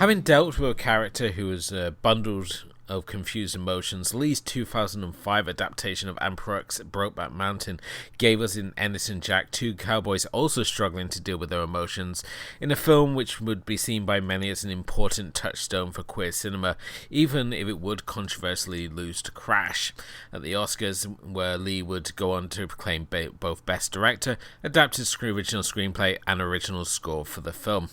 Having dealt with a character who was bundled of confused emotions, Lee's 2005 adaptation of Anne Proulx's Brokeback Mountain gave us in Ennis and Jack two cowboys also struggling to deal with their emotions, in a film which would be seen by many as an important touchstone for queer cinema, even if it would controversially lose to Crash at the Oscars, where Lee would go on to proclaim both Best Director, Adapted Original Screenplay, and Original Score for the film.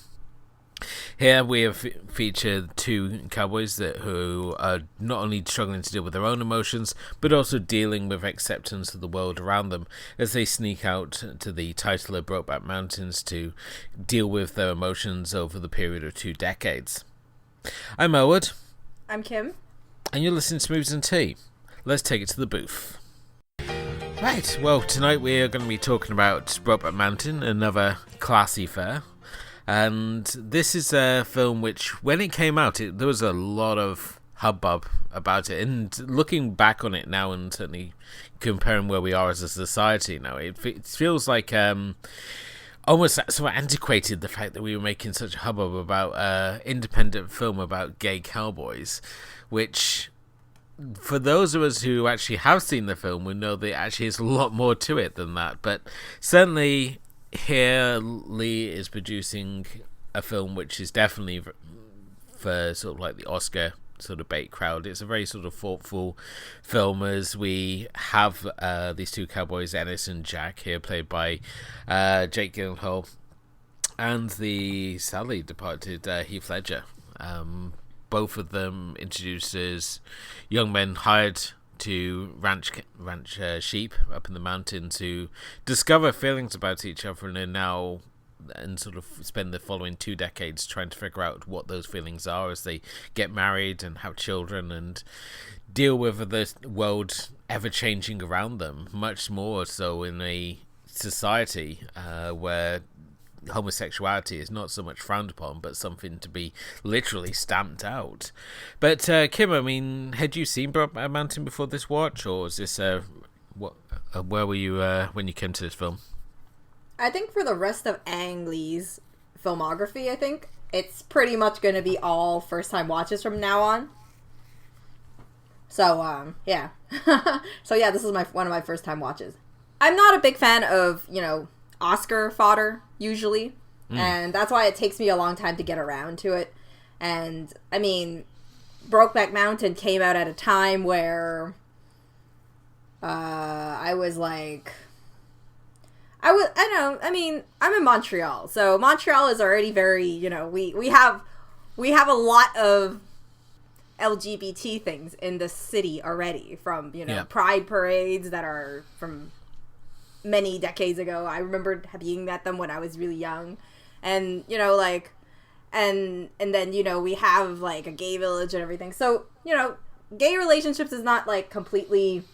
Here we have featured two cowboys who are not only struggling to deal with their own emotions, but also dealing with acceptance of the world around them as they sneak out to the titular Brokeback Mountains to deal with their emotions over the period of 2 decades. I'm Elwood. I'm Kim. And you're listening to Movies and Tea. Let's take it to the booth. Right, well, tonight we are going to be talking about Brokeback Mountain, another classy fare. And this is a film which, when it came out, there was a lot of hubbub about it. And looking back on it now, and certainly comparing where we are as a society now, it feels like almost sort of antiquated, the fact that we were making such a hubbub about an independent film about gay cowboys, which, for those of us who actually have seen the film, we know there actually is a lot more to it than that. But certainly here, Lee is producing a film which is definitely for sort of like the Oscar sort of bait crowd. It's a very sort of thoughtful film, as we have these two cowboys, Ennis and Jack, here played by Jake Gyllenhaal and the sadly departed Heath Ledger. Both of them introduced as young men hired to ranch sheep up in the mountains who discover feelings about each other and sort of spend the following 2 decades trying to figure out what those feelings are as they get married and have children and deal with the world ever changing around them, much more so in a society where homosexuality is not so much frowned upon, but something to be literally stamped out. But Kim, I mean, had you seen Brokeback Mountain before this watch, or is this where were you when you came to this film? I think for the rest of Ang Lee's filmography, I think it's pretty much going to be all first-time watches from now on. So yeah, so yeah, this is one of my first-time watches. I'm not a big fan of Oscar fodder usually, and that's why it takes me a long time to get around to it. And I mean, Brokeback Mountain came out at a time where I was like, I'm in Montreal, so Montreal is already very, we have a lot of LGBT things in the city already, from pride parades that are from many decades ago. I remember being at them when I was really young, and and then we have like a gay village and everything. So gay relationships is not like completely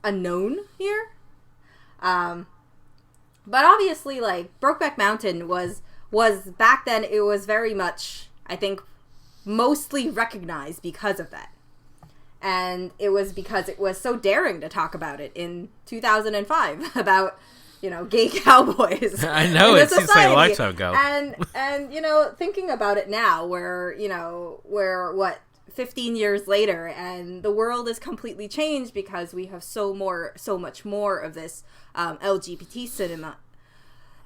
unknown here. But obviously, like, Brokeback Mountain was back then, it was very much, I think, mostly recognized because of that. And it was because it was so daring to talk about it in 2005 about, gay cowboys. I know, it seems like a lifetime ago. And thinking about it now, where 15 years later, and the world is completely changed because we have so much more of this LGBT cinema,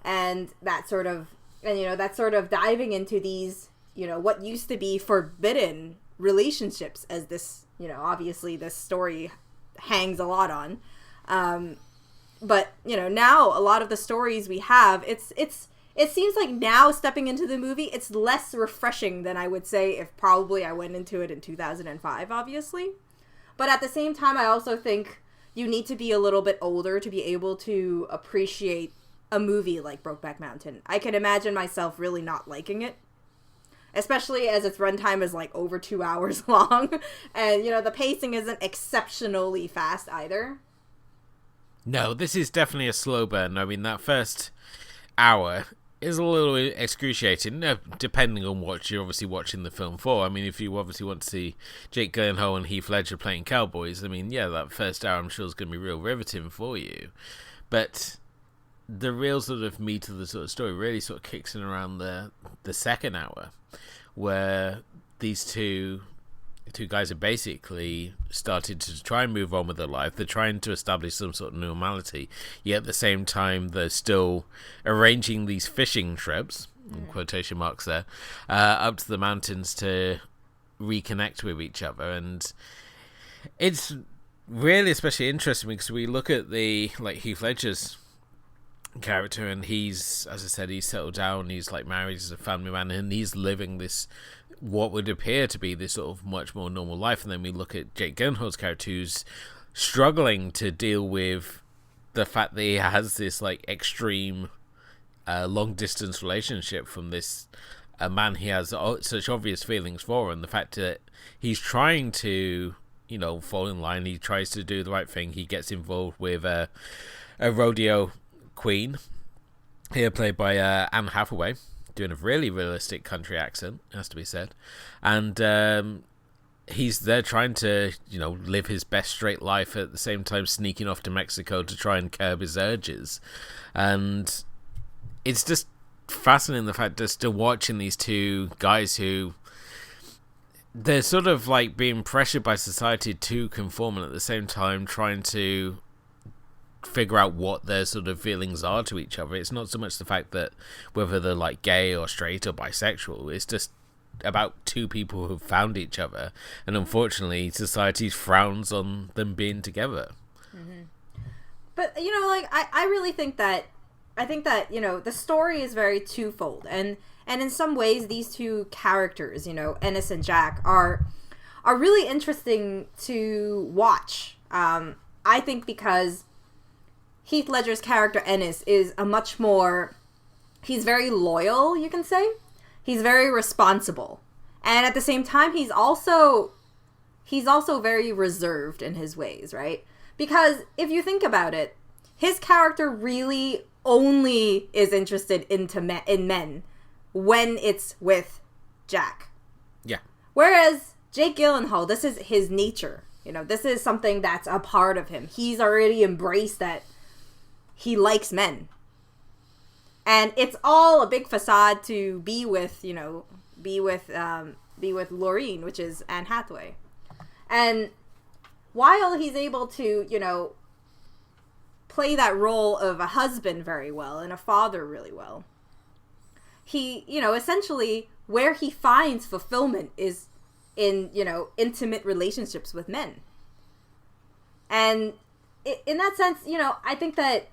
and that sort of diving into these, what used to be forbidden relationships, as this, obviously this story hangs a lot on. But now a lot of the stories we have, it seems like now, stepping into the movie, it's less refreshing than I would say if probably I went into it in 2005, obviously. But at the same time, I also think you need to be a little bit older to be able to appreciate a movie like Brokeback Mountain. I can imagine myself really not liking it, especially as its runtime is like over 2 hours long. And, the pacing isn't exceptionally fast either. No, this is definitely a slow burn. I mean, that first hour is a little excruciating, depending on what you're obviously watching the film for. I mean, if you obviously want to see Jake Gyllenhaal and Heath Ledger playing cowboys, I mean, yeah, that first hour I'm sure is going to be real riveting for you. But the real sort of meat of the sort of story really sort of kicks in around the second hour, where these two guys are basically started to try and move on with their life. They're trying to establish some sort of normality, yet at the same time they're still arranging these fishing trips, in quotation marks there, up to the mountains to reconnect with each other. And it's really especially interesting because we look at the Heath Ledger's character, and he's, as I said, he's settled down, he's married, he's a family man, and he's living this what would appear to be this sort of much more normal life. And then we look at Jake Gyllenhaal's character, who's struggling to deal with the fact that he has this extreme long distance relationship from this man he has such obvious feelings for, and the fact that he's trying to fall in line. He tries to do the right thing. He gets involved with a rodeo queen, here played by Anne Hathaway, doing a really realistic country accent, has to be said. And he's there trying to, live his best straight life, at the same time sneaking off to Mexico to try and curb his urges. And it's just fascinating, the fact just to watching these two guys who they're sort of being pressured by society to conform, and at the same time trying to figure out what their sort of feelings are to each other. It's not so much the fact that whether they're gay or straight or bisexual. It's just about two people who've found each other, and unfortunately society frowns on them being together. Mm-hmm. But I really think that the story is very twofold, and in some ways these two characters, Ennis and Jack, are really interesting to watch. I think because Heath Ledger's character Ennis is he's very loyal, you can say. He's very responsible. And at the same time, he's also very reserved in his ways, right? Because if you think about it, his character really only is interested in men when it's with Jack. Yeah. Whereas Jake Gyllenhaal, this is his nature. This is something that's a part of him. He's already embraced that he likes men. And it's all a big facade to be with Laureen, which is Anne Hathaway. And while he's able to, play that role of a husband very well and a father really well, he, essentially where he finds fulfillment is in, intimate relationships with men. And in that sense, I think that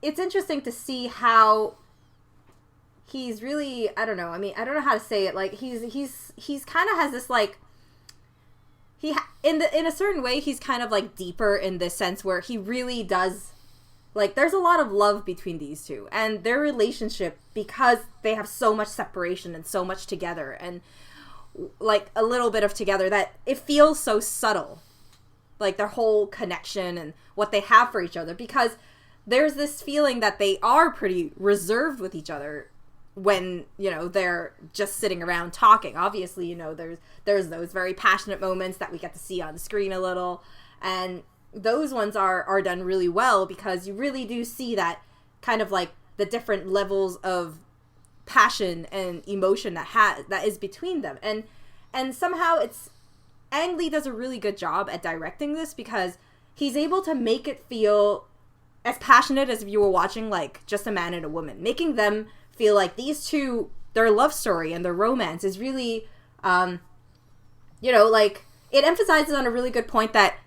it's interesting to see how he's really, I don't know how to say it. He's kind of has this in a certain way, he's kind of deeper in this sense where he really does, there's a lot of love between these two and their relationship, because they have so much separation and so much together, and a little bit of together, that it feels so subtle, their whole connection and what they have for each other, because there's this feeling that they are pretty reserved with each other when, they're just sitting around talking. Obviously, there's those very passionate moments that we get to see on screen a little, and those ones are done really well, because you really do see that kind of the different levels of passion and emotion that is between them. And somehow Ang Lee does a really good job at directing this, because he's able to make it feel as passionate as if you were watching just a man and a woman, making them feel like these two, their love story and their romance is really, it emphasizes on a really good point that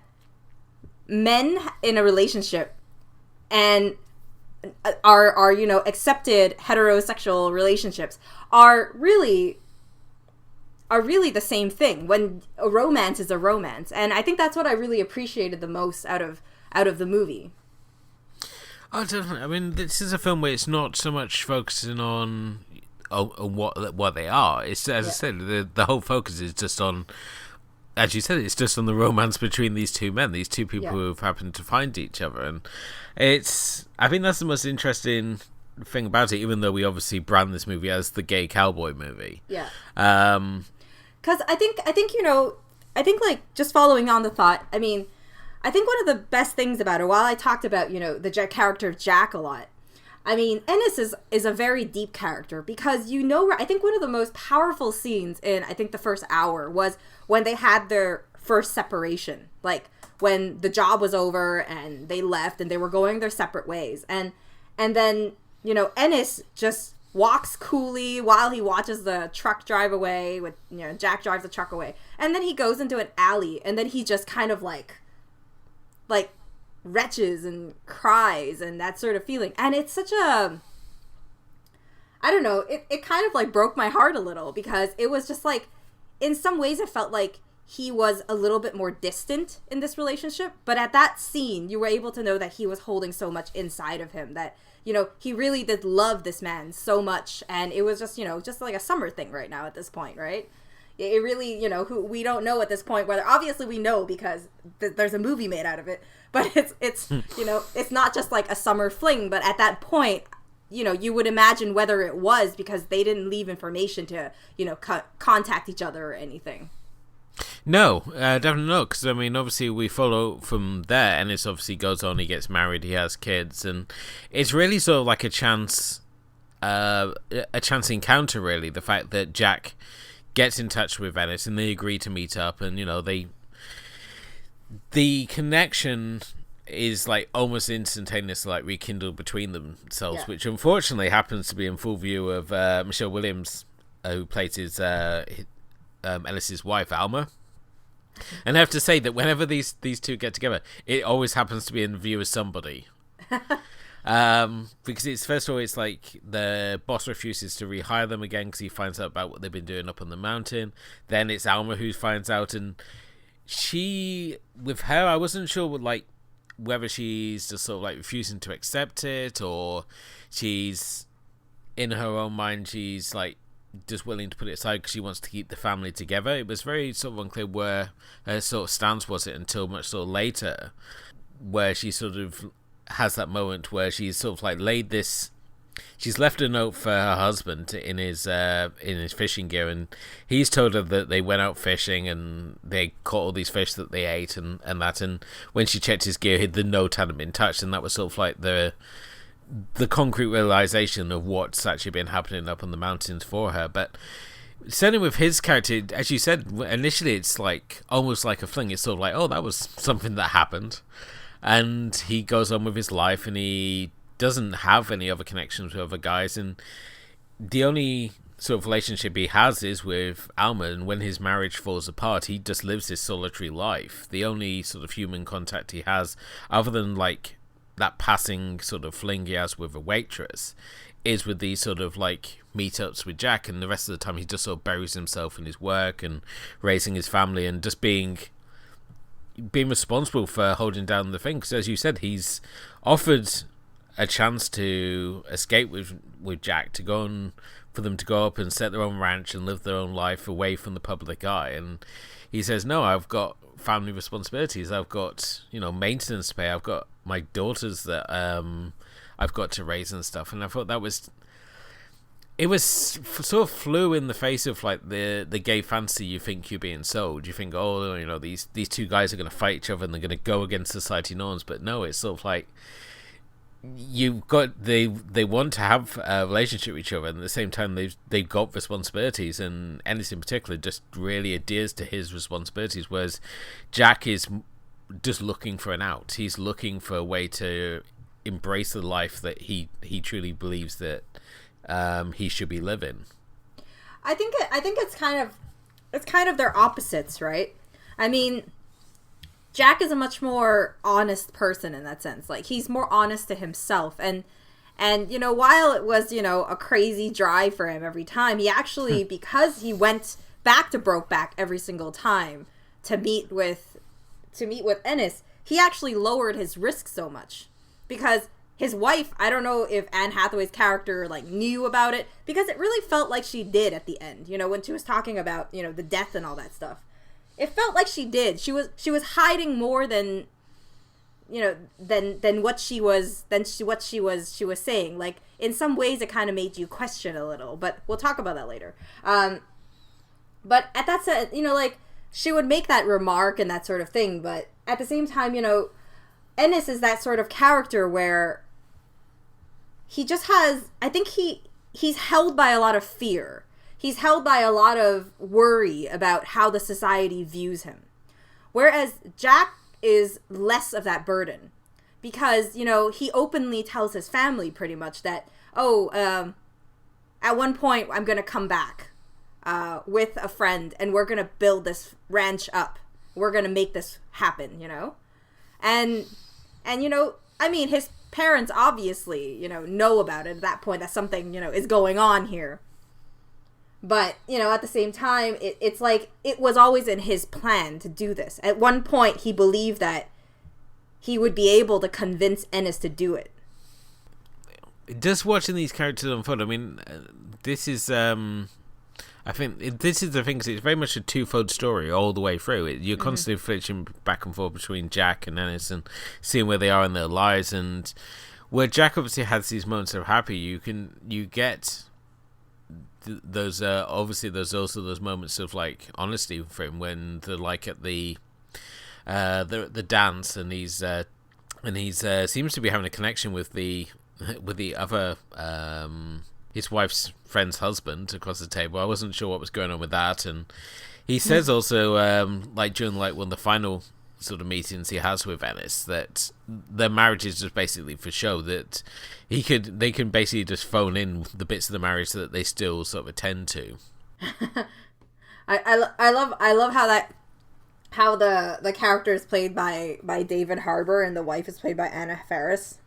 men in a relationship and are accepted heterosexual relationships are really the same thing, when a romance is a romance. And I think that's what I really appreciated the most out of the movie. Oh, definitely. I mean, this is a film where it's not so much focusing on what they are. It's, as I said, the whole focus is just on, as you said, it's just on the romance between these two men, these two people who have happened to find each other. And I think that's the most interesting thing about it, even though we obviously brand this movie as the gay cowboy movie. Yeah. Because I think just following on the thought, I mean, I think one of the best things about her, while I talked about, the character of Jack a lot, I mean, Ennis is a very deep character because, I think one of the most powerful scenes in, I think, the first hour was when they had their first separation. Like, when the job was over and they left and they were going their separate ways. And then, Ennis just walks coolly while he watches the truck drive away with, Jack drives the truck away. And then he goes into an alley and then he just kind of like retches and cries and that sort of feeling. And it's such a, I don't know, it kind of like broke my heart a little because it was just like, in some ways it felt like he was a little bit more distant in this relationship. But at that scene, you were able to know that he was holding so much inside of him that, he really did love this man so much. And it was just, just like a summer thing right now at this point, right? It really, who we don't know at this point, whether obviously we know because there's a movie made out of it, but it's it's not just like a summer fling, but at that point, you would imagine whether it was because they didn't leave information to, contact each other or anything. No, definitely not, because, I mean, obviously we follow from there, and it obviously goes on, he gets married, he has kids, and it's really sort of like a chance encounter, really, the fact that Jack gets in touch with Ennis, and they agree to meet up, and, the connection is, like, almost instantaneous, like, rekindled between themselves, which unfortunately happens to be in full view of Michelle Williams, who plays his Ellis's wife, Alma. And I have to say that whenever these two get together, it always happens to be in view of somebody. Because it's, first of all, it's like the boss refuses to rehire them again because he finds out about what they've been doing up on the mountain. Then it's Alma who finds out, and with her, I wasn't sure whether she's just sort of like refusing to accept it, or she's, in her own mind, she's like just willing to put it aside because she wants to keep the family together. It was very sort of unclear where her sort of stance was until much sort of later, where she sort of has that moment where she's sort of like she's left a note for her husband in his fishing gear, and he's told her that they went out fishing and they caught all these fish that they ate and that, and when she checked his gear, the note hadn't been touched, and that was sort of like the concrete realization of what's actually been happening up on the mountains for her. But certainly with his character, as you said, initially it's like almost like a fling. It's sort of like, oh, that was something that happened, and he goes on with his life, and he doesn't have any other connections with other guys, and the only sort of relationship he has is with Alma, and when his marriage falls apart, he just lives this solitary life. The only sort of human contact he has, other than like that passing sort of fling he has with a waitress, is with these sort of like meetups with Jack, and the rest of the time he just sort of buries himself in his work and raising his family and just being responsible for holding down the thing. Because as you said, he's offered a chance to escape with Jack, to go on, for them to go up and set their own ranch and live their own life away from the public eye, and he says, no, I've got family responsibilities, I've got maintenance to pay, I've got my daughters that I've got to raise and stuff. And I thought it was sort of flew in the face of like the gay fantasy you think you're being sold. You think, oh, these two guys are going to fight each other and they're going to go against society norms. But no, it's sort of like they want to have a relationship with each other, and at the same time they've got responsibilities, and Ennis in particular just really adheres to his responsibilities, whereas Jack is just looking for an out. He's looking for a way to embrace the life that he truly believes that he should be living. I think it's kind of their opposites, right? I mean, Jack is a much more honest person in that sense. Like, he's more honest to himself, and while it was a crazy drive for him every time, he actually because he went back to Brokeback every single time to meet with Ennis, he actually lowered his risk so much, because his wife, I don't know if Anne Hathaway's character like knew about it, because it really felt like she did at the end, when she was talking about the death and all that stuff. It felt like she did. She was hiding more than what she was saying. Like, in some ways it kind of made you question a little, but we'll talk about that later. But at that set, like, she would make that remark and that sort of thing, but at the same time, Ennis is that sort of character where he just has, I think he's held by a lot of fear. He's held by a lot of worry about how the society views him. Whereas Jack is less of that burden. Because, he openly tells his family pretty much that, at one point I'm going to come back with a friend and we're going to build this ranch up. We're going to make this happen, And his parents obviously, know about it at that point that something, is going on here. But, at the same time, it's like it was always in his plan to do this. At one point, he believed that he would be able to convince Ennis to do it. Just watching these characters unfold, I mean, this is, I think, this is the thing, 'cause it's very much a twofold story all the way through. You're constantly flitting back and forth between Jack and Ennis and seeing where they are in their lives, and where Jack obviously has these moments of happy, you get those, obviously there's also those moments of, like, honesty for him when they're, like, at the dance, and he's seems to be having a connection with the other his wife's friend's husband across the table. I wasn't sure what was going on with that, and he says also like during like one of the final sort of meetings he has with Ennis that their marriage is just basically for show, that they can basically just phone in the bits of the marriage that they still sort of attend to. I love how the character is played by David Harbour and the wife is played by Anna Faris.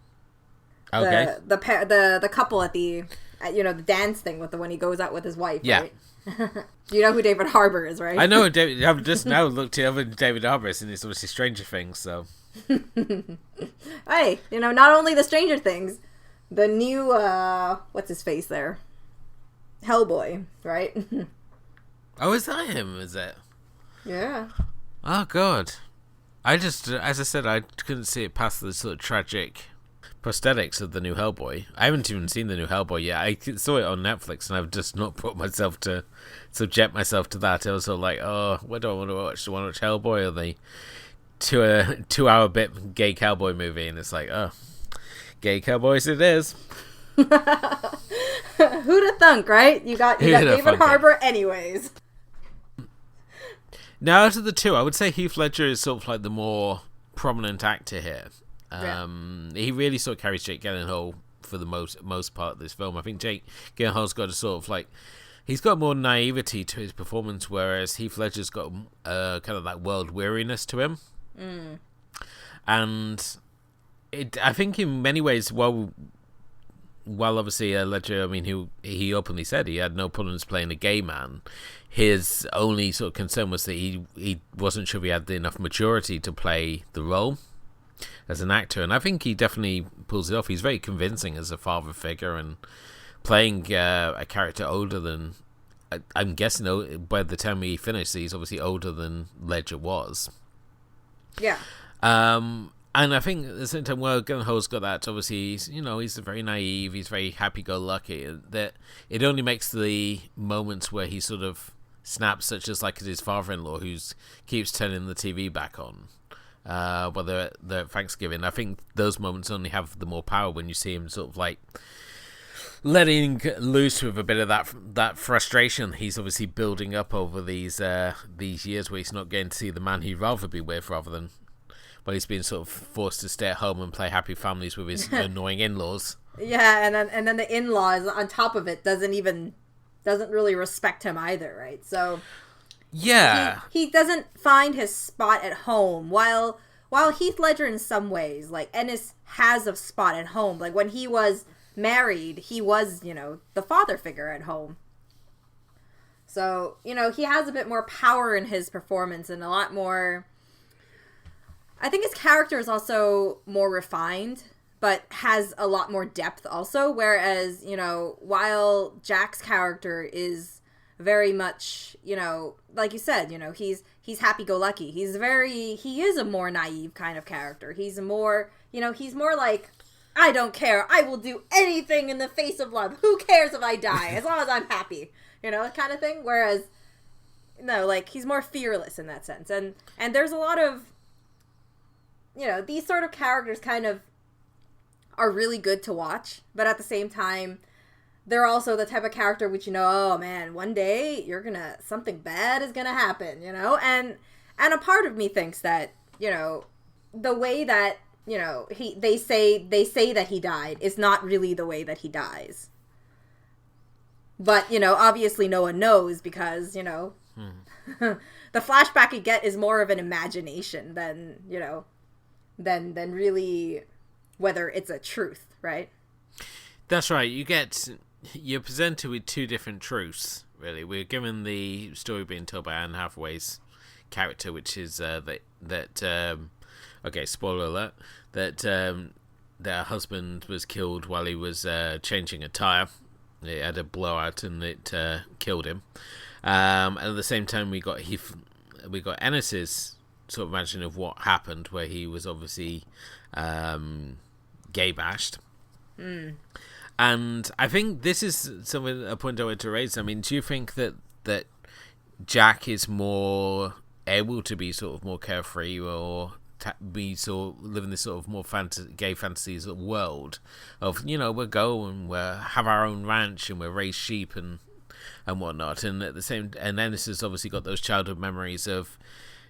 Okay. The couple at the dance thing with when he goes out with his wife. Yeah. Right? You know who David Harbour is, right? I know David. I've just now looked at David Harbour, and it's obviously Stranger Things. So. Hey, not only the Stranger Things, the new what's his face there, Hellboy, right? Oh, is that him? Is it? Yeah. Oh God, I just, as I said, I couldn't see it past the sort of tragic prosthetics of the new Hellboy. I haven't even seen the new Hellboy yet. I saw it on Netflix, and I've just not brought myself to subject myself to that. I was all like, oh, what do I want to watch? Do I want to watch Hellboy or the 2 hour bit gay cowboy movie? And it's like, oh, gay cowboys it is. Who'd have thunk, right? You got David Harbour anyways. Now, out of the two, I would say Heath Ledger is sort of like the more prominent actor here. He really sort of carries Jake Gyllenhaal for the most part of this film. I think Jake Gyllenhaal's got a sort of like, he's got more naivety to his performance, whereas Heath Ledger's got kind of that world weariness to him. And I think in many ways, while obviously Ledger, I mean, he openly said he had no problems playing a gay man, his only sort of concern was that he wasn't sure he had enough maturity to play the role as an actor, and I think he definitely pulls it off. He's very convincing as a father figure, and playing a character older than, I'm guessing by the time he finished, he's obviously older than Ledger was. Yeah. And I think at the same time, well, Gyllenhaal's got that. Obviously, he's very naive. He's very happy-go-lucky. That it only makes the moments where he sort of snaps, such as like his father-in-law, who keeps turning the TV back on, whether they're at Thanksgiving. I think those moments only have the more power when you see him sort of like letting loose with a bit of that frustration he's obviously building up over these years, where he's not getting to see the man he'd rather be with, rather than. Well, he's been sort of forced to stay at home and play happy families with his annoying in-laws. Yeah, and then the in-laws on top of it doesn't really respect him either, right? So yeah, he doesn't find his spot at home. While Heath Ledger in some ways, like Ennis, has a spot at home. Like when he was married, he was the father figure at home. So he has a bit more power in his performance and a lot more. I think his character is also more refined, but has a lot more depth also. Whereas, while Jack's character is very much, like you said, he's happy-go-lucky. He is a more naive kind of character. He's more like, I don't care. I will do anything in the face of love. Who cares if I die? As long as I'm happy. Kind of thing. Whereas, no, like, he's more fearless in that sense. And there's a lot of these sort of characters kind of are really good to watch, but at the same time, they're also the type of character which, oh man, one day something bad is gonna happen, and a part of me thinks that, the way that, they say that he died is not really the way that he dies. But, obviously no one knows because, the flashback you get is more of an imagination than, than really whether it's a truth, right? That's right. You're presented with two different truths, really. We're given the story being told by Anne Hathaway's character, which is okay, spoiler alert, that her husband was killed while he was changing a tire. It had a blowout and it killed him. And at the same time, we got Ennis's sort of version of what happened, where he was obviously gay bashed. And I think this is a point I wanted to raise. I mean, do you think that Jack is more able to be sort of more carefree, or be sort of living this sort of more gay fantasies world of, we'll go and we'll have our own ranch and we'll raise sheep and whatnot, and at the same, and Ennis has obviously got those childhood memories of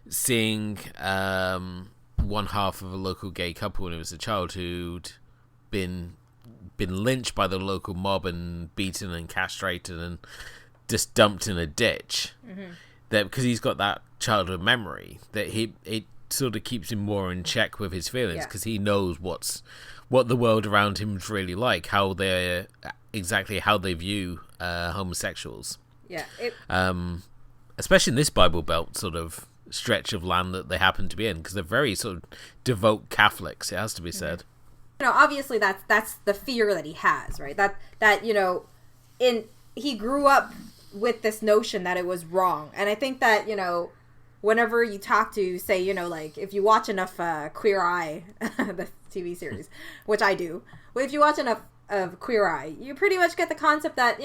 seeing one half of a local gay couple when he was a child who'd been lynched by the local mob and beaten and castrated and just dumped in a ditch. That because he's got that childhood memory, that it sort of keeps him more in check with his feelings, because he knows what the world around him is really like, how they view homosexuals. Especially in this Bible Belt sort of stretch of land that they happen to be in, because they're very sort of devout Catholics, it has to be said. Obviously that's the fear that he has, right? That he grew up with this notion that it was wrong. And I think that, whenever you talk to, say, like, if you watch enough Queer Eye, the TV series, which I do, but if you watch enough of Queer Eye, you pretty much get the concept that,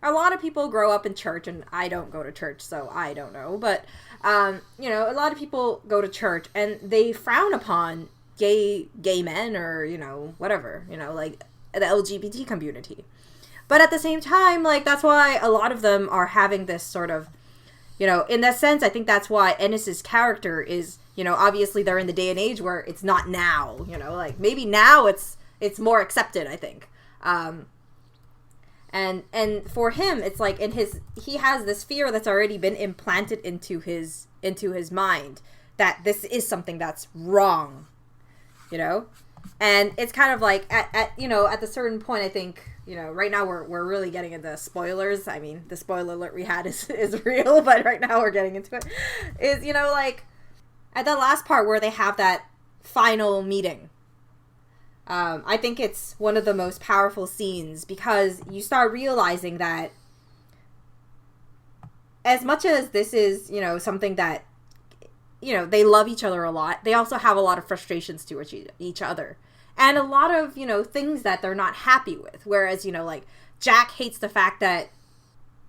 a lot of people grow up in church, and I don't go to church, so I don't know, but, a lot of people go to church, and they frown upon gay men, or, whatever, like, the LGBT community. But at the same time, like, that's why a lot of them are having this sort of, in that sense, I think that's why Ennis's character is, obviously they're in the day and age where it's not now, like, maybe now it's more accepted, I think. And for him, it's like he has this fear that's already been implanted into his mind that this is something that's wrong, and it's kind of like at the certain point, I think, right now we're really getting into spoilers. I mean, the spoiler alert we had is real, but right now we're getting into it. Is, like, at the last part where they have that final meeting, I think it's one of the most powerful scenes, because you start realizing that as much as this is, something that, they love each other a lot, they also have a lot of frustrations towards each other. And a lot of, things that they're not happy with. Whereas, like, Jack hates the fact that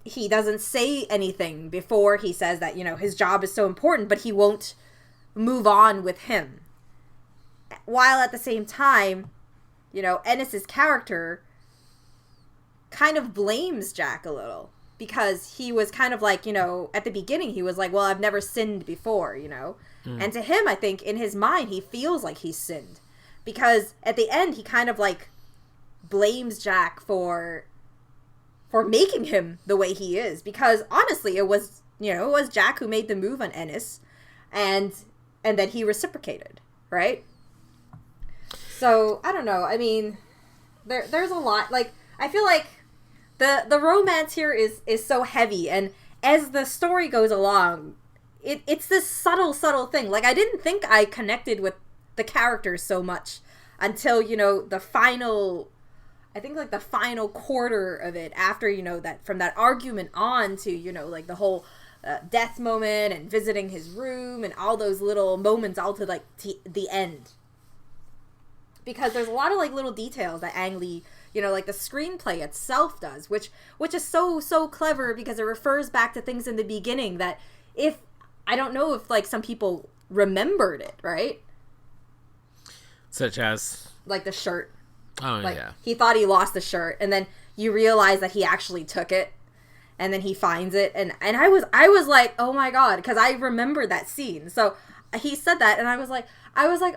he doesn't say anything before he says that, his job is so important, but he won't move on with him. While at the same time, Ennis's character kind of blames Jack a little. Because he was kind of like, at the beginning, he was like, well, I've never sinned before, And to him, I think, in his mind, he feels like he's sinned. Because at the end, he kind of, like, blames Jack for making him the way he is. Because, honestly, it was Jack who made the move on Ennis. And then he reciprocated, right? So, I don't know. I mean, there's a lot. Like, I feel like the romance here is so heavy. And as the story goes along, it's this subtle thing. Like, I didn't think I connected with the characters so much until, the final, I think, like, the final quarter of it, after, that from that argument on to, like, the whole death moment and visiting his room and all those little moments all to, like, the end. Because there's a lot of, like, little details that Ang Lee, like the screenplay itself does, which is so clever, because it refers back to things in the beginning that I don't know if, like, some people remembered it, right? Such as? Like the shirt. Oh, like, yeah. He thought he lost the shirt, and then you realize that he actually took it, and then he finds it, and I was like, oh my god, because I remember that scene. So he said that, and I was like,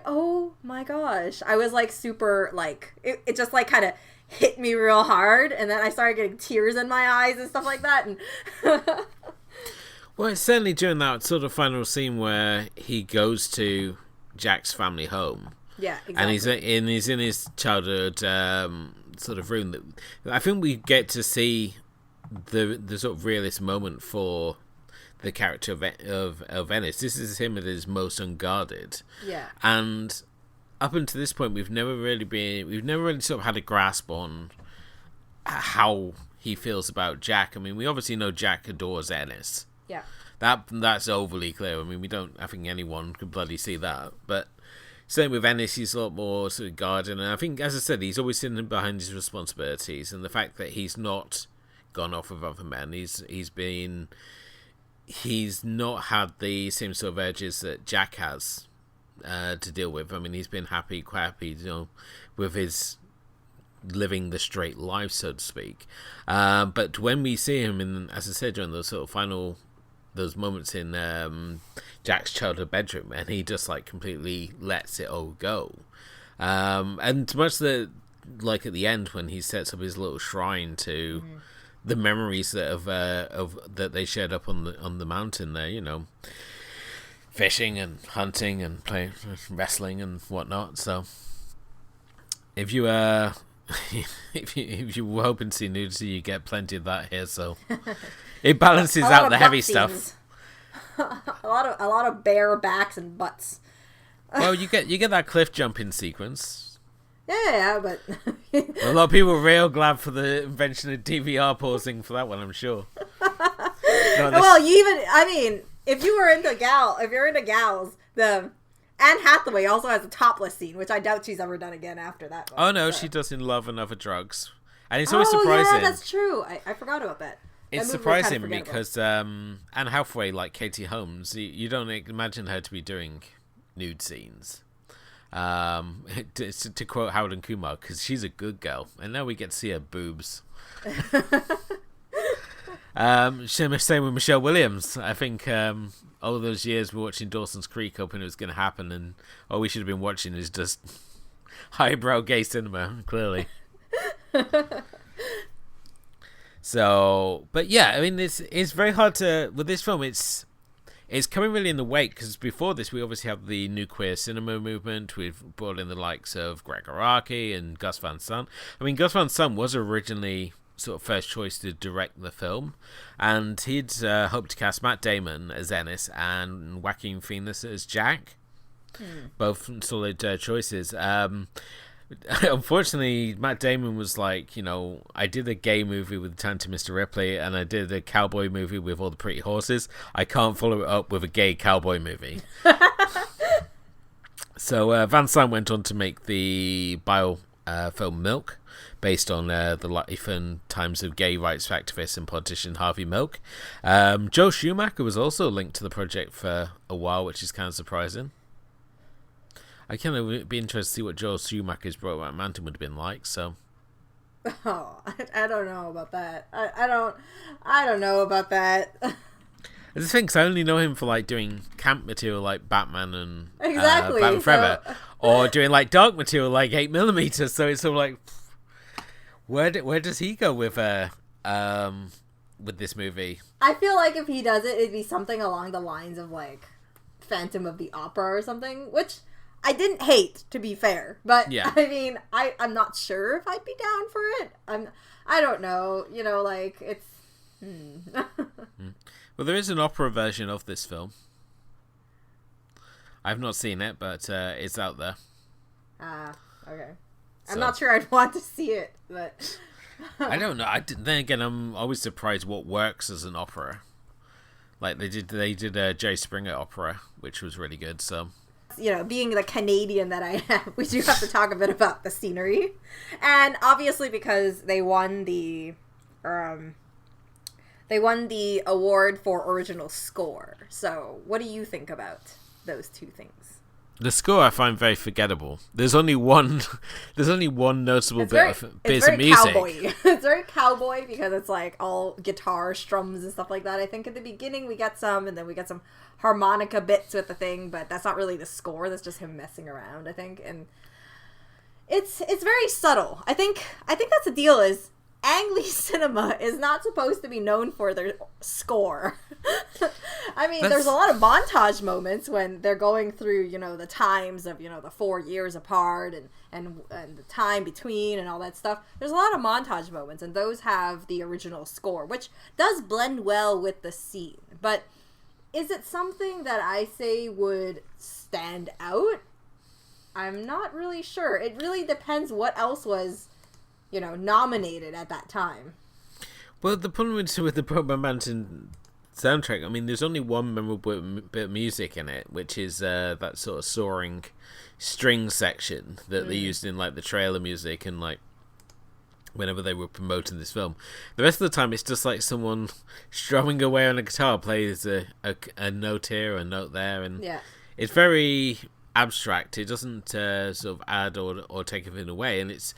oh my gosh. I was like super, like, it just like kind of hit me real hard, and then I started getting tears in my eyes and stuff like that. And well, it's certainly during that sort of final scene where he goes to Jack's family home. Yeah, exactly. And he's in his childhood sort of room. I think we get to see the sort of realist moment for the character of Ennis. This is him at his most unguarded. Yeah. And up until this point, we've never really sort of had a grasp on how he feels about Jack. I mean, we obviously know Jack adores Ennis. Yeah. That's overly clear. I mean, I think anyone could bloody see that. But same with Ennis, he's a lot more sort of guarded. And I think, as I said, he's always sitting behind his responsibilities. And the fact that he's not gone off with other men, he's not had the same sort of urges that Jack has to deal with. I mean, he's been quite happy, with his living the straight life, so to speak. But when we see him as I said, during those sort of those moments in Jack's childhood bedroom, and he just like completely lets it all go. And much that, like at the end when he sets up his little shrine to the memories that they shared up on the mountain there, fishing and hunting and playing wrestling and whatnot. So if you if you were hoping to see nudity, you get plenty of that here. So it balances out the heavy stuff. a lot of bare backs and butts. Well, you get that cliff jumping sequence. Yeah, but a lot of people were real glad for the invention of DVR pausing for that one, I'm sure. Well, if you're into gals, the Anne Hathaway also has a topless scene, which I doubt she's ever done again after that one. Oh no, she does in Love and Other Drugs, and it's always surprising. Yeah, that's true. I forgot about that. It's surprising because Anne Hathaway, like Katie Holmes, you don't imagine her to be doing nude scenes. To quote Howard and Kumar, because she's a good girl, and now we get to see her boobs. Same with Michelle Williams. I think all those years we're watching Dawson's Creek, hoping it was going to happen, and all we should have been watching is just highbrow gay cinema, clearly. So, but yeah, I mean, it's very hard to with this film. It's coming really in the wake, because before this we obviously have the new queer cinema movement. We've brought in the likes of Greg Araki and Gus Van Sant. I mean, Gus Van Sant was originally sort of first choice to direct the film, and he'd hoped to cast Matt Damon as Ennis and Joaquin Phoenix as Jack. Both solid choices. Unfortunately, Matt Damon was like, I did a gay movie with Talented Mr. Ripley, and I did a cowboy movie with All the Pretty Horses. I can't follow it up with a gay cowboy movie. So Van Sant went on to make the bio film Milk, based on the life and times of gay rights activist and politician Harvey Milk. Joel Schumacher was also linked to the project for a while, which is kind of surprising. I kind of be interested to see what Joel Schumacher's Brokeback Mountain would have been like. So, I don't know about that. I don't know about that. I just think I only know him for like doing camp material like Batman and exactly Batman Forever, or doing like dark material like 8mm. So it's sort of like, where does he go with this movie? I feel like if he does it, it'd be something along the lines of like Phantom of the Opera or something, which I didn't hate, to be fair, but yeah. I mean, I'm not sure if I'd be down for it. I don't know, like it's. Well, there is an opera version of this film. I've not seen it, but it's out there. Okay. I'm not sure I'd want to see it, but I don't know. Then again, I'm always surprised what works as an opera. Like they did a Jerry Springer opera, which was really good. So. Being the Canadian that I am, we do have to talk a bit about the scenery. And obviously because they won the award for original score. So what do you think about those two things? The score I find very forgettable. There's only one noticeable bit of music. Cowboy. It's very cowboy because it's like all guitar strums and stuff like that. I think at the beginning we get some, and then we get some harmonica bits with the thing, but that's not really the score. That's just him messing around, I think. And it's very subtle. I think that's the deal is Ang Lee cinema is not supposed to be known for their score. I mean, there's a lot of montage moments when they're going through, the times of, the 4 years apart and the time between and all that stuff. There's a lot of montage moments, and those have the original score, which does blend well with the scene. But is it something that I say would stand out? I'm not really sure. It really depends what else was nominated at that time. Well, the problem with the Brokeback Mountain soundtrack, I mean, there's only one memorable bit of music in it, which is that sort of soaring string section that they used in, like, the trailer music and, like, whenever they were promoting this film. The rest of the time, it's just, like, someone strumming away on a guitar, plays a note here, a note there, and it's very abstract. It doesn't sort of add or take anything away, and it's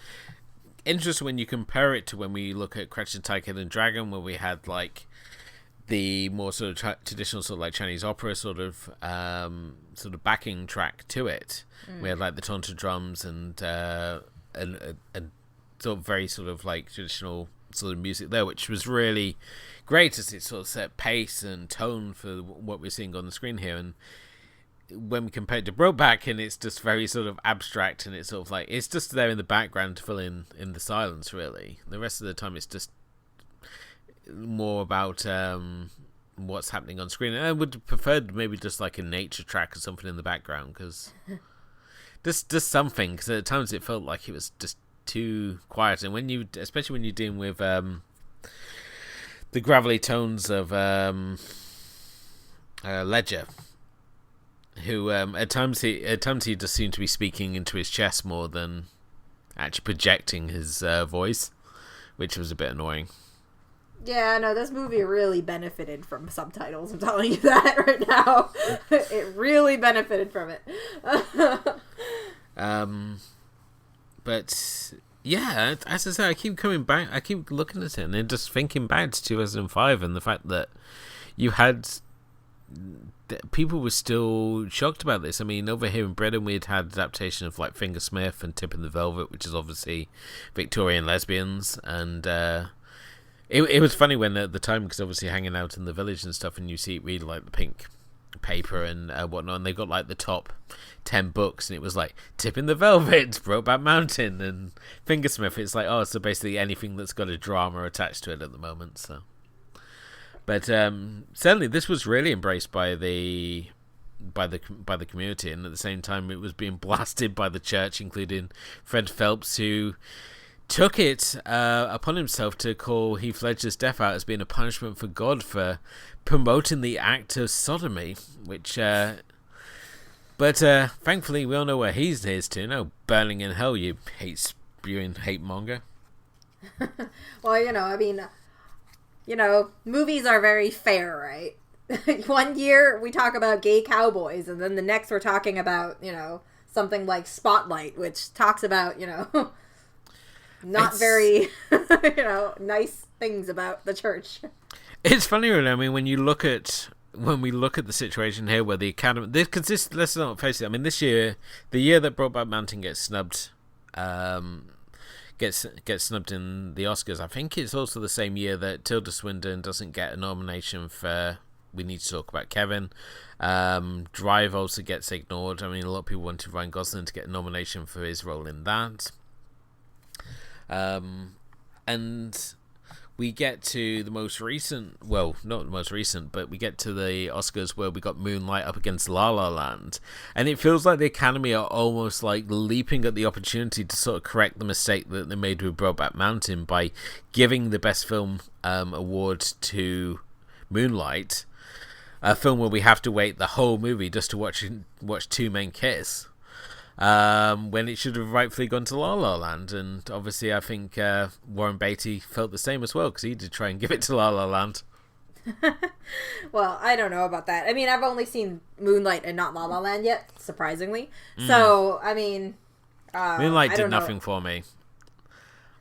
interesting when you compare it to when we look at Crouching Tiger and Dragon, where we had like the more sort of traditional sort of like Chinese opera sort of backing track to it. We had like the tonto drums and sort of very sort of like traditional sort of music there, which was really great as it sort of set pace and tone for what we're seeing on the screen here. And when we compare it to Brokeback, and it's just very sort of abstract, and it's sort of like it's just there in the background to fill in the silence. Really, the rest of the time it's just more about what's happening on screen. And I would have preferred maybe just like a nature track or something in the background, because just something. Because at times it felt like it was just too quiet, and especially when you're dealing with the gravelly tones of Ledger, who at times he just seemed to be speaking into his chest more than actually projecting his voice, which was a bit annoying. Yeah, no, this movie really benefited from subtitles. I'm telling you that right now. It really benefited from it. But yeah, as I say, I keep coming back. I keep looking at it and then just thinking back to 2005 and the fact that you had people were still shocked about this. I mean, over here in Britain, we'd had adaptation of like Fingersmith and Tip in the Velvet, which is obviously Victorian lesbians, and it was funny when at the time, because obviously hanging out in the village and stuff, and you read like the pink paper and whatnot, and they got like the top 10 books, and it was like Tip in the Velvet, Brokeback Mountain, and Fingersmith. It's like, oh, so basically anything that's got a drama attached to it at the moment. So. But certainly, this was really embraced by the community, and at the same time, it was being blasted by the church, including Fred Phelps, who took it upon himself to call Heath Ledger's death out as being a punishment for God for promoting the act of sodomy. Which, but thankfully, we all know where he's to. No, burning in hell, you hate-spewing hate monger. Well, I mean. Movies are very fair, right? One year we talk about gay cowboys, and then the next we're talking about, something like Spotlight, which talks about, not very, nice things about the church. It's funny, really. I mean, when we look at the situation here, where the Academy, let's not face it. I mean, this year, the year that Brokeback Mountain gets snubbed, gets snubbed in the Oscars. I think it's also the same year that Tilda Swinton doesn't get a nomination for We Need to Talk About Kevin. Drive also gets ignored. I mean, a lot of people wanted Ryan Gosling to get a nomination for his role in that. And we get to the most recent, well, not the most recent, but we get to the Oscars where we got Moonlight up against La La Land, and it feels like the Academy are almost like leaping at the opportunity to sort of correct the mistake that they made with Brokeback Mountain by giving the Best Film award to Moonlight, a film where we have to wait the whole movie just to watch two men kiss. When it should have rightfully gone to La La Land. And obviously I think Warren Beatty felt the same as well, because he did try and give it to La La Land. Well, I don't know about that. I mean, I've only seen Moonlight and not La La Land yet, surprisingly. So, I mean, Moonlight I did don't know. nothing for me.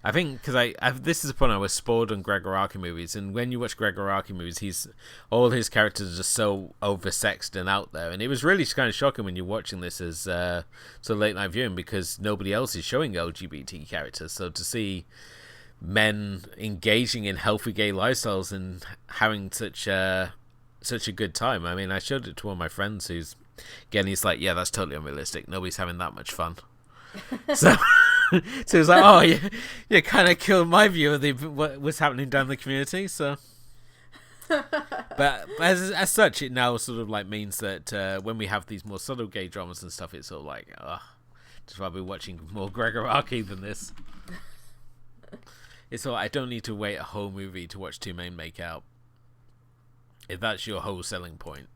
I think because this is the point I was spoiled on Greg Araki movies, and when you watch Greg Araki movies, all his characters are just so oversexed and out there, and it was really kind of shocking when you're watching this as sort of late night viewing because nobody else is showing LGBT characters. So to see men engaging in healthy gay lifestyles and having such a good time, I mean, I showed it to one of my friends who's again, he's like, yeah, that's totally unrealistic. Nobody's having that much fun. So. So it was like, oh, you kind of killed my view of what was happening down the community. So, but as such, it now sort of like means that when we have these more subtle gay dramas and stuff, it's sort of like, just rather be watching more Greg Araki than this. It's all I don't need to wait a whole movie to watch two men make out. If that's your whole selling point,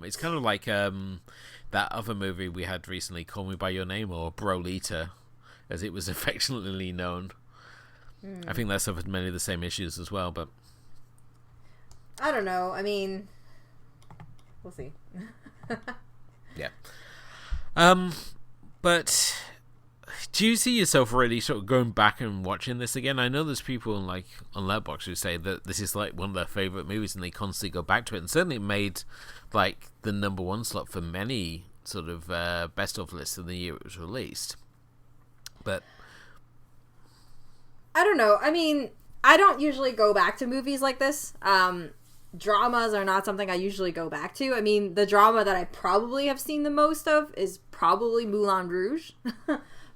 it's kind of like that other movie we had recently, Call Me by Your Name, or Brolita, as it was affectionately known. I think that suffered many of the same issues as well, but I don't know. I mean, we'll see. yeah. But do you see yourself really sort of going back and watching this again? I know there's people on Letterboxd who say that this is like one of their favorite movies and they constantly go back to it, and certainly it made like the number one slot for many sort of best of lists in the year it was released. But I don't know. I mean, I don't usually go back to movies like this. Dramas are not something I usually go back to. I mean, the drama that I probably have seen the most of is probably Moulin Rouge.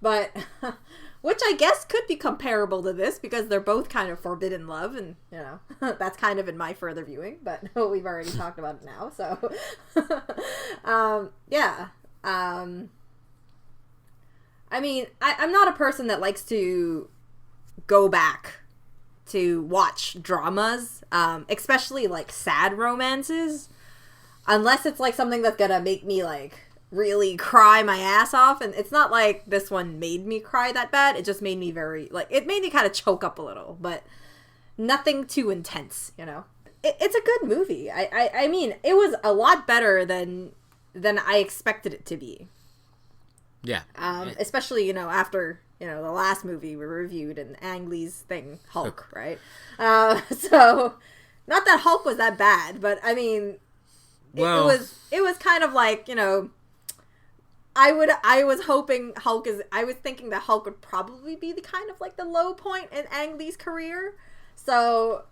But, which I guess could be comparable to this because they're both kind of forbidden love, and, you know, that's kind of in my further viewing, but we've already talked about it now, so. Yeah. I mean, I'm not a person that likes to go back to watch dramas, especially like sad romances, unless it's like something that's gonna make me like really cry my ass off. And it's not like this one made me cry that bad. It just made me it made me kind of choke up a little, but nothing too intense, you know. It's a good movie. I mean, it was a lot better than I expected it to be. yeah, Especially, you know, after, you know, the last movie we reviewed and Ang Lee's thing, Hulk, right? So, not that Hulk was that bad, but I mean, it was kind of like, you know, I was thinking that Hulk would probably be the kind of like the low point in Ang Lee's career. So,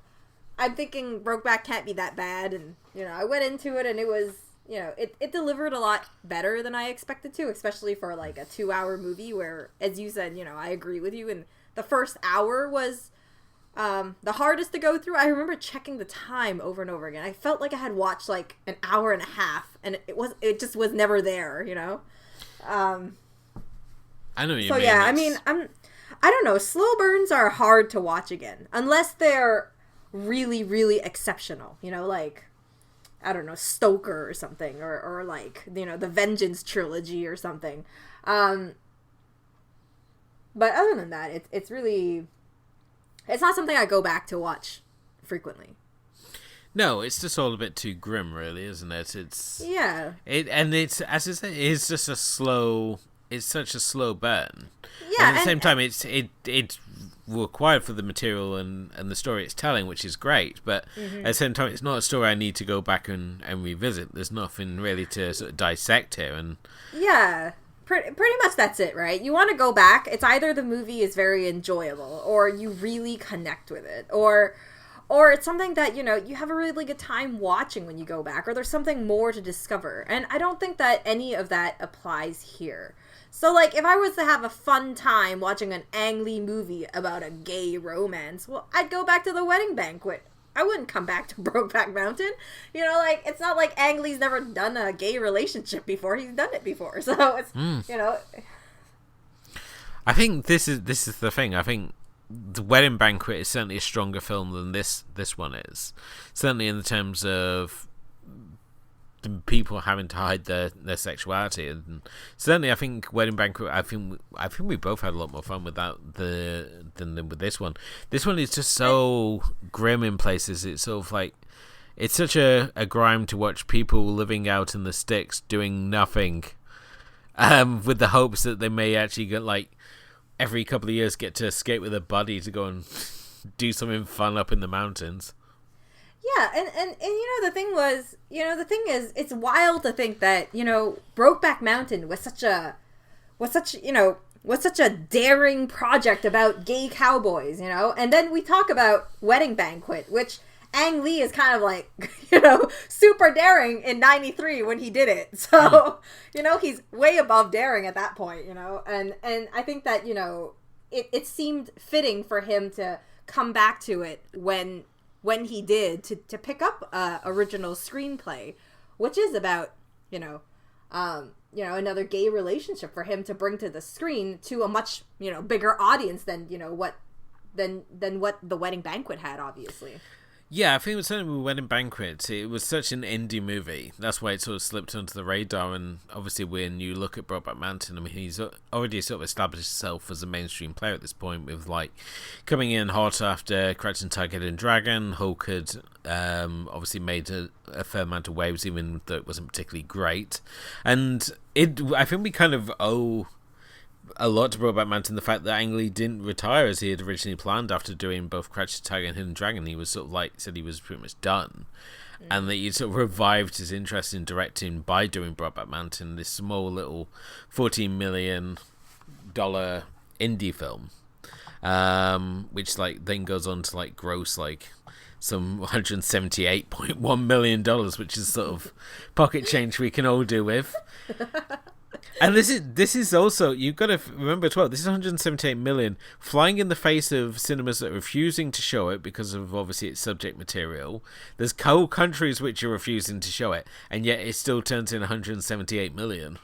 I'm thinking Brokeback can't be that bad, and, you know, I went into it and it was, you know, it delivered a lot better than I expected to, especially for like a 2-hour movie where, as you said, you know, I agree with you. And the first hour was the hardest to go through. I remember checking the time over and over again. I felt like I had watched like an hour and a half, and it just was never there, you know. I know what you so mean. Yeah, I mean, I don't know. Slow burns are hard to watch again unless they're really, really exceptional. You know, like, I don't know, Stoker or something, or like, you know, the Vengeance trilogy or something. But other than that, it's really, it's not something I go back to watch frequently. No, it's just all a bit too grim, really, isn't it? It's it's as I say, it's just it's such a slow burn. Yeah, and at the same time, it's required for the material and the story it's telling, which is great, but at the same time, it's not a story I need to go back and revisit. There's nothing really to sort of dissect here, and yeah, pretty much that's it, right? You want to go back, it's either the movie is very enjoyable, or you really connect with it, or it's something that, you know, you have a really good time watching when you go back, or there's something more to discover, and I don't think that any of that applies here. So, like, if I was to have a fun time watching an Ang Lee movie about a gay romance, well, I'd go back to The Wedding Banquet. I wouldn't come back to Brokeback Mountain. You know, like, it's not like Ang Lee's never done a gay relationship before. He's done it before. So, it's, you know. I think this is the thing. I think The Wedding Banquet is certainly a stronger film than this one is. Certainly in the terms of people having to hide their sexuality, and certainly I think Wedding Banquet, I think we both had a lot more fun with that than with this one. This one is just so grim in places. It's sort of like it's such a grime to watch people living out in the sticks doing nothing, with the hopes that they may actually get, like, every couple of years get to escape with a buddy to go and do something fun up in the mountains. Yeah, and the thing is, it's wild to think that, Brokeback Mountain was such a daring project about gay cowboys, and then we talk about Wedding Banquet, which Ang Lee is kind of like, super daring in 93 when he did it. So, he's way above daring at that point, and I think that, it seemed fitting for him to come back to it when he did to pick up original screenplay, which is about, another gay relationship for him to bring to the screen to a much, bigger audience than, what The Wedding Banquet had, obviously. Yeah, I think it was certainly with Wedding Banquet. It was such an indie movie. That's why it sort of slipped onto the radar. And obviously, when you look at Brokeback Mountain, I mean, he's already sort of established himself as a mainstream player at this point, with, like, coming in hot after Crouching Tiger, Hidden Dragon. Hulk had obviously made a fair amount of waves, even though it wasn't particularly great. And I think we kind of owe a lot to Brokeback Mountain, the fact that Ang Lee didn't retire as he had originally planned after doing both Crouching Tiger and Hidden Dragon. He was sort of like, said he was pretty much done. And that he sort of revived his interest in directing by doing Brokeback Mountain, this small little $14 million indie film, which, like, then goes on to, like, gross, like, some $178.1 million, which is sort of pocket change we can all do with. And this is also, you've got to remember as well, this is 178 million flying in the face of cinemas that are refusing to show it because of obviously its subject material. There's whole countries which are refusing to show it, and yet it still turns in 178 million,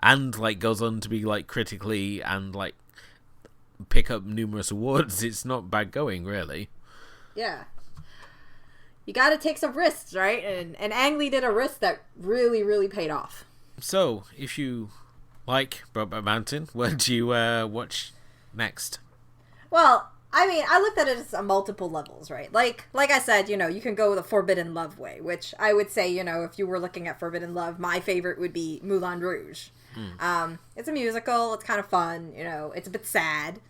and, like, goes on to be, like, critically and, like, pick up numerous awards. It's not bad going, really. Yeah. You got to take some risks, right? And Ang Lee did a risk that really, really paid off. So, if you like Brokeback Mountain, what do you watch next? Well, I mean, I looked at it as multiple levels, right? Like I said, you can go the Forbidden Love way, which I would say, if you were looking at Forbidden Love, my favorite would be Moulin Rouge. It's a musical. It's kind of fun. It's a bit sad.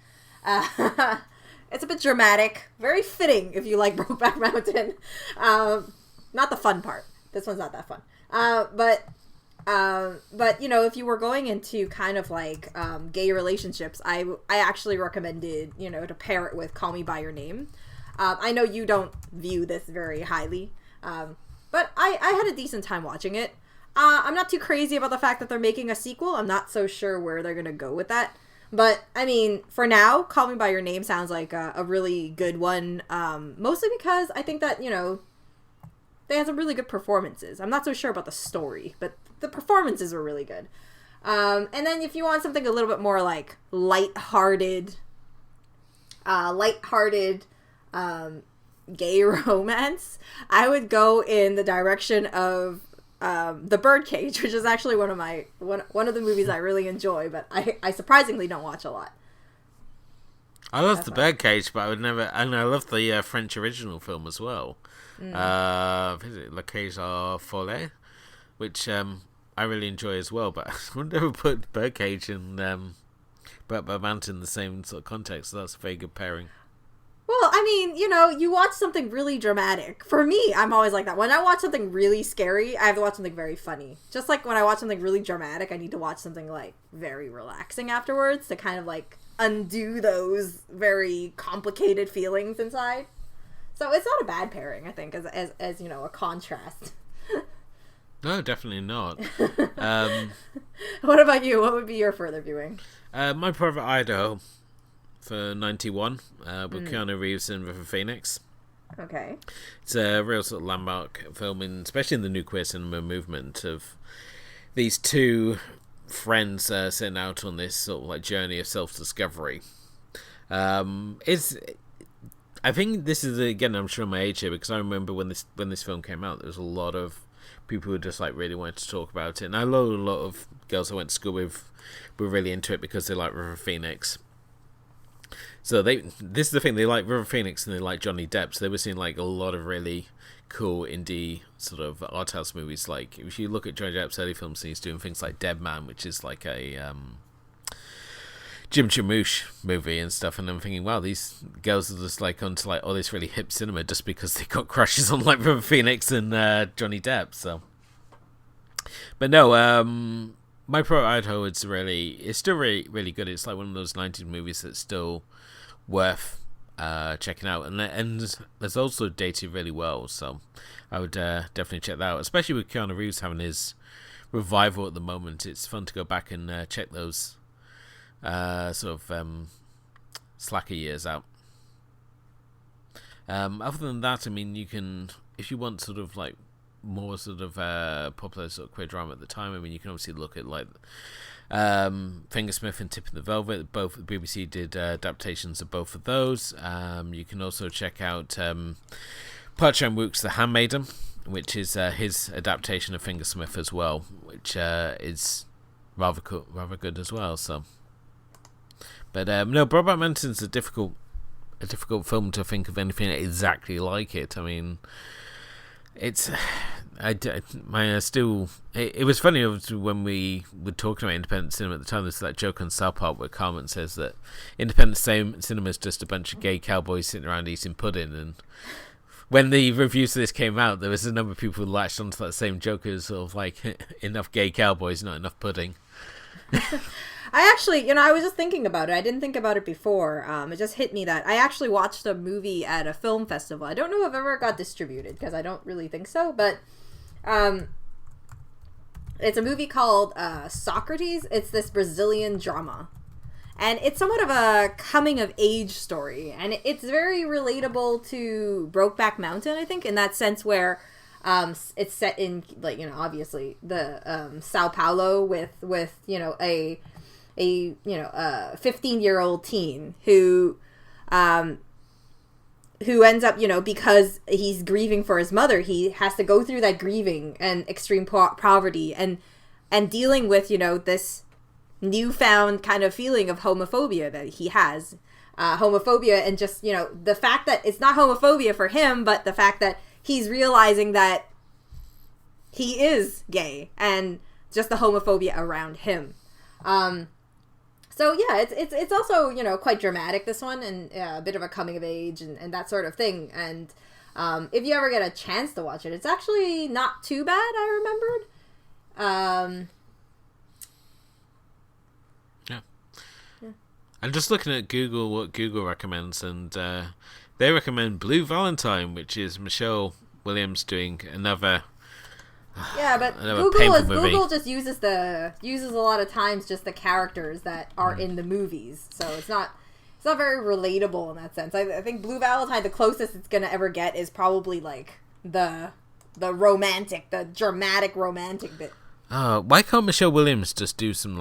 It's a bit dramatic. Very fitting if you like Brokeback Mountain. Not the fun part. This one's not that fun. But if you were going into kind of like gay relationships, I actually recommended, to pair it with Call Me By Your Name. I know you don't view this very highly, but I had a decent time watching it. I'm not too crazy about the fact that they're making a sequel. I'm not so sure where they're going to go with that. But, I mean, for now, Call Me By Your Name sounds like a really good one, mostly because I think that, they had some really good performances. I'm not so sure about the story, but the performances were really good. And then if you want something a little bit more, like, lighthearted, gay romance, I would go in the direction of The Birdcage, which is actually one of the movies I really enjoy, but I surprisingly don't watch a lot. I love The Birdcage, but I would never, and I love the French original film as well. La Cage aux Folles, which I really enjoy as well, but I would never put Birdcage and Brokeback Mountain in the same sort of context, so that's a very good pairing. Well, I mean, you watch something really dramatic. For me, I'm always like that. When I watch something really scary, I have to watch something very funny. Just like when I watch something really dramatic, I need to watch something, like, very relaxing afterwards to kind of, like, undo those very complicated feelings inside. So it's not a bad pairing, I think, as a contrast. No, definitely not. What about you? What would be your further viewing? My Private Idaho for 91, with Keanu Reeves and River Phoenix. Okay. It's a real sort of landmark film, especially in the new queer cinema movement, of these two friends setting out on this sort of like journey of self-discovery. I think this is, again, I'm showing my age here, because I remember when this film came out, there was a lot of people who just like really wanted to talk about it, and I know a lot of girls I went to school with were really into it because they like River Phoenix. So this is the thing, they like River Phoenix and they like Johnny Depp, so they were seeing like a lot of really cool indie sort of art house movies. Like if you look at Johnny Depp's early films, he's doing things like Dead Man, which is like a Jim Jarmusch movie and stuff, and I'm thinking, wow, these girls are just like onto like all this really hip cinema just because they got crushes on like River Phoenix and Johnny Depp. So, but no, My Pro Idaho it's still really really good. It's like one of those 90s movies that's still worth checking out, and there's also dated really well. So I would definitely check that out, especially with Keanu Reeves having his revival at the moment. It's fun to go back and check those sort of slacker years out. Other than that, I mean, you can, if you want sort of like more sort of popular sort of queer drama at the time, I mean, you can obviously look at like Fingersmith and Tip of the Velvet. Both the BBC did adaptations of both of those. You can also check out Park Chan-wook's The Handmaiden, which is his adaptation of Fingersmith as well, which is rather cool, rather good as well. So. But no, Brokeback Mountain's a difficult film to think of anything exactly like it. I mean, it was funny when we were talking about independent cinema at the time. There's that joke on South Park where Carmen says that independent cinema is just a bunch of gay cowboys sitting around eating pudding. And when the reviews of this came out, there was a number of people who latched onto that same joke as sort of like enough gay cowboys, not enough pudding. I actually, I was just thinking about it. I didn't think about it before. It just hit me that I actually watched a movie at a film festival. I don't know if it ever got distributed because I don't really think so, but it's a movie called Socrates. It's this Brazilian drama. And it's somewhat of a coming-of-age story. And it's very relatable to Brokeback Mountain, I think, in that sense where it's set in, like, obviously the Sao Paulo with a 15-year-old teen who ends up, because he's grieving for his mother, he has to go through that grieving and extreme poverty and dealing with, this newfound kind of feeling of homophobia that he has. Homophobia and just, the fact that it's not homophobia for him, but the fact that he's realizing that he is gay and just the homophobia around him. So yeah, it's also, quite dramatic, this one, and a bit of a coming of age and that sort of thing. And if you ever get a chance to watch it, it's actually not too bad, I remembered. Yeah. I'm just looking at Google, what Google recommends, and they recommend Blue Valentine, which is Michelle Williams doing another... Yeah, but Google just uses a lot of times just the characters that are in the movies, so it's not very relatable in that sense. I think Blue Valentine, the closest it's gonna ever get is probably like the dramatic romantic bit. Why can't Michelle Williams just do some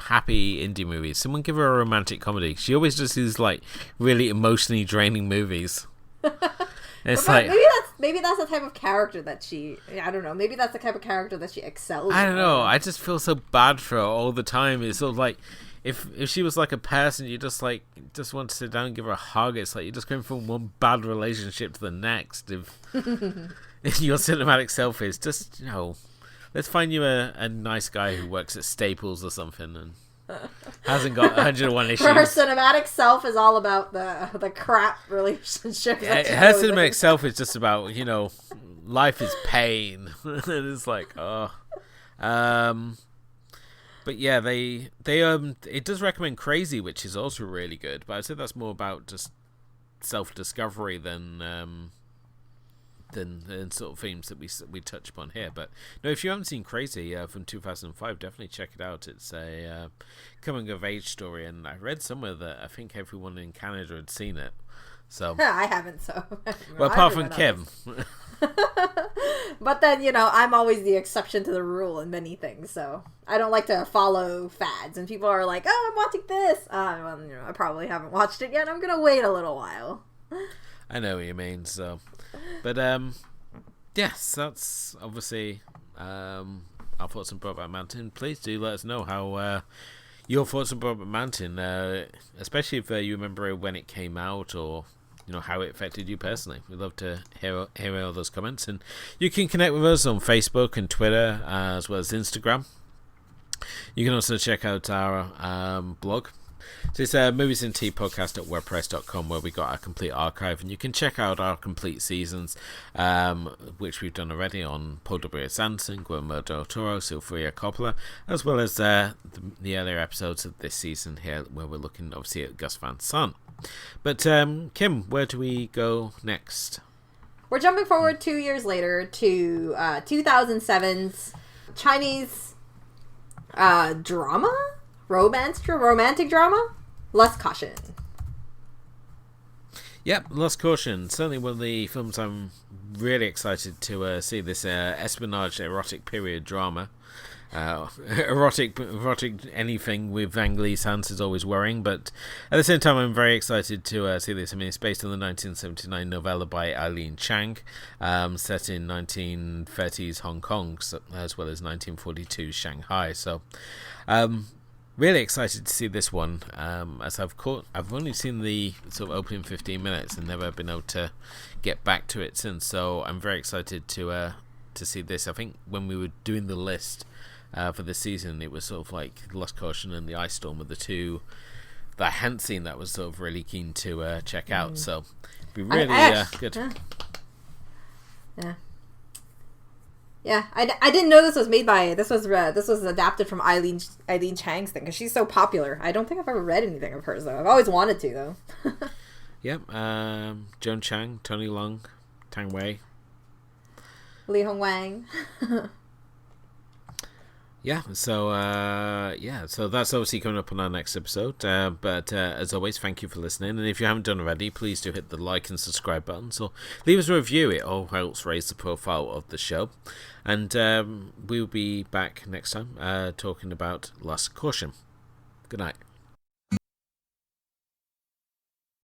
happy indie movies? Someone give her a romantic comedy. She always does these like really emotionally draining movies. It's maybe that's the type of character that I don't know. Maybe that's the type of character that she excels. I don't know. I just feel so bad for her all the time. It's sort of like if she was like a person, you just want to sit down and give her a hug. It's like you're just going from one bad relationship to the next. If your cinematic self is just let's find you a nice guy who works at Staples or something and hasn't got 101 issues. Her cinematic self is all about the crap relationship. Yeah, her cinematic self is just about life is pain. It's like but yeah, they it does recommend Crazy, which is also really good. But I'd say that's more about just self-discovery than sort of themes that we touch upon here. But no, if you haven't seen Crazy from 2005, definitely check it out. It's a coming of age story, and I read somewhere that I think everyone in Canada had seen it. So I haven't. So well, apart from Kim. But then I'm always the exception to the rule in many things. So I don't like to follow fads, and people are like, "Oh, I'm watching this." Well, I probably haven't watched it yet. I'm gonna wait a little while. I know what you mean. So. But yes, that's obviously our thoughts on Brokeback Mountain. Please do let us know how your thoughts on Brokeback Mountain, especially if you remember when it came out, or how it affected you personally. We'd love to hear all those comments, and you can connect with us on Facebook and Twitter, as well as Instagram. You can also check out our blog. So it's Movies and Tea podcast at wordpress.com, where we got our complete archive, and you can check out our complete seasons, which we've done already on Paul W. Anderson, Guillermo del Toro, Sofia Coppola, as well as the earlier episodes of this season here, where we're looking obviously at Gus Van Sant. But Kim, where do we go next? We're jumping forward 2 years later to 2007's Chinese drama? Romantic drama? Lust Caution. Yep, Lust Caution. Certainly one of the films I'm really excited to see. This espionage erotic period drama. Erotic anything with Ang Lee's hands is always worrying, but at the same time I'm very excited to see this. I mean, it's based on the 1979 novella by Eileen Chang, set in 1930s Hong Kong, as well as 1942 Shanghai. So really excited to see this one, as I've only seen the sort of opening 15 minutes and never been able to get back to it since, so I'm very excited to see this. I think when we were doing the list for this season, it was sort of like Lust Caution and The Ice Storm were the I hadn't seen that was sort of really keen to check out, so it'd be really good. Yeah, I didn't know this was made by this was adapted from Eileen Chang's thing, because she's so popular. I don't think I've ever read anything of hers though. I've always wanted to though. Yep, Joan Chang, Tony Leung, Tang Wei, Li Hong Wang. So that's obviously coming up on our next episode. But as always, thank you for listening. And if you haven't done already, please do hit the like and subscribe buttons, or leave us a review. It all helps raise the profile of the show. And we'll be back next time talking about Lust Caution. Good night.